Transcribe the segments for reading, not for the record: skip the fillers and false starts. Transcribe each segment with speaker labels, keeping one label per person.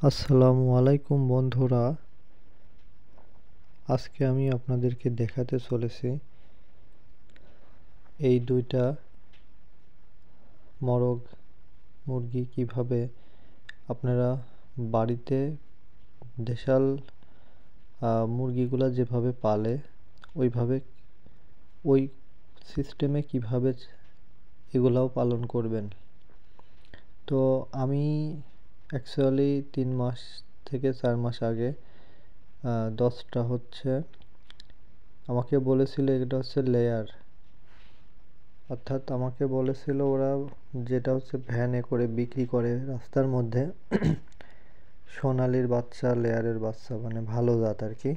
Speaker 1: আসসালামু আলাইকুম বন্ধুরা, আজকে আমি আপনাদেরকে দেখাতে চলেছি এই দুইটা মোরগ মুরগি কিভাবে আপনারা বাড়িতে দেশাল মুরগিগুলা যেভাবে পালে ওইভাবে ওই সিস্টেমে কিভাবে এগুলাও পালন করবেন। তো আমি অ্যাকচুয়ালি 3 মাস থেকে 4 মাস আগে 10টা হচ্ছে আমাকে বলেছিল এটা হচ্ছে লেয়ার, অর্থাৎ আমাকে বলেছিল ওরা যেটা হচ্ছে ভ্যানে করে বিক্রি করে রাস্তার মধ্যে সোনালির বাচ্চা, লেয়ারের বাচ্চা, মানে ভালো জাত আর কি।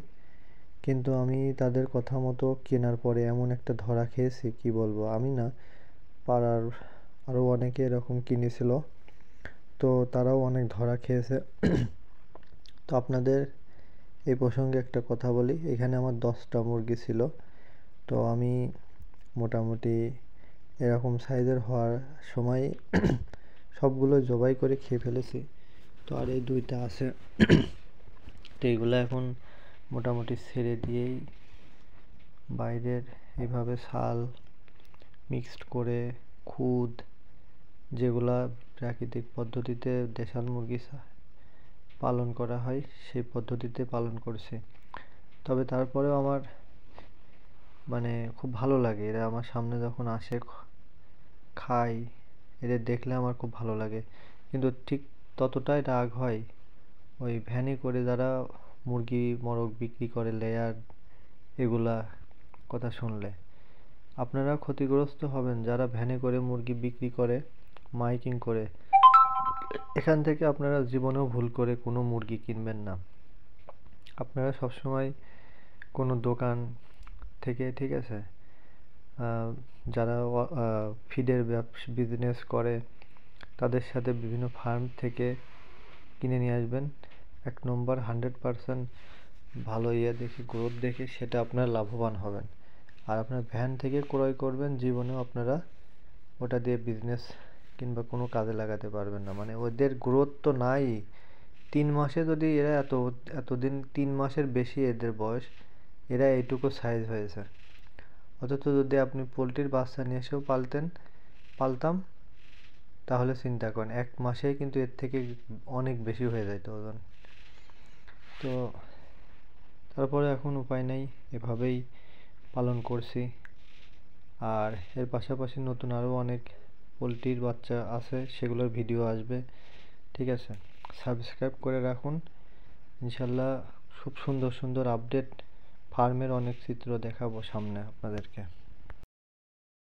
Speaker 1: কিন্তু আমি তাদের কথা মতো কেনার পরে এমন একটা ধরা খেয়েছি, কি বলবো, আমি না, পাড়ার আরও অনেকে এরকম কিনেছিল, তো তারাও অনেক ধরা খেয়েছে। তো আপনাদের এই প্রসঙ্গে একটা কথা বলি, এখানে আমার 10টা মুরগি ছিল। তো আমি মোটামুটি এরকম সাইজের হওয়ার সময় সবগুলো জবাই করে খেয়ে ফেলেছি। তো আর এই দুইটা আছে, তো এইগুলো এখন মোটামুটি ছেড়ে দিয়েই বাইরের এইভাবে ছাল মিক্সড করে খুদ, যেগুলা প্রাকৃতিক পদ্ধতিতে দেশাল মুরগি পালন করা হয় সেই পদ্ধতিতে পালন করছে। তবে তারপরেও আমার মানে খুব ভালো লাগে, এরা আমার সামনে যখন আসে খাই, এদের দেখলে আমার খুব ভালো লাগে। কিন্তু ঠিক ততটাই রাগ হয় ওই ভ্যানে করে যারা মুরগি মোরগ বিক্রি করে, লেয়ার, এগুলা কথা শুনলে আপনারা ক্ষতিগ্রস্ত হবেন। যারা ভ্যানে করে মুরগি বিক্রি করে, মাইকিং করে, এখান থেকে আপনারা জীবনেও ভুল করে কোনো মুরগি কিনবেন না। আপনারা সবসময় কোনো দোকান থেকে, ঠিক আছে, যারা ফিডের বিজনেস করে তাদের সাথে বিভিন্ন ফার্ম থেকে কিনে নিয়ে আসবেন। 1 নম্বর 100% ভালো দেখে, গ্রোথ দেখে, সেটা আপনার লাভবান হবেন। আর আপনার ভ্যান থেকে ক্রয় করবেন, জীবনেও আপনারা ওটা দিয়ে বিজনেস কিংবা কোনো কাজে লাগাতে পারবেন না। মানে ওদের গ্রোথ তো নাই। 3 মাসে যদি এরা এতদিন, 3 মাসের বেশি এদের বয়স, এরা এইটুকু সাইজ হয়েছে। অথচ যদি আপনি পোলট্রির বাচ্চা নিয়ে এসেও পালতাম, তাহলে চিন্তা করেন 1 মাসেই কিন্তু এর থেকে অনেক বেশি হয়ে যেত ওজন। তো তারপরে এখন উপায় নেই, এভাবেই পালন করছি। আর এর পাশাপাশি নতুন আরও অনেক পোলট্রির বাচ্চা আছে, সেগুলোর ভিডিও আসবে, ঠিক আছে। সাবস্ক্রাইব করে রাখুন, ইনশাল্লাহ খুব সুন্দর সুন্দর আপডেট ফার্মের অনেক চিত্র দেখাবো সামনে আপনাদেরকে।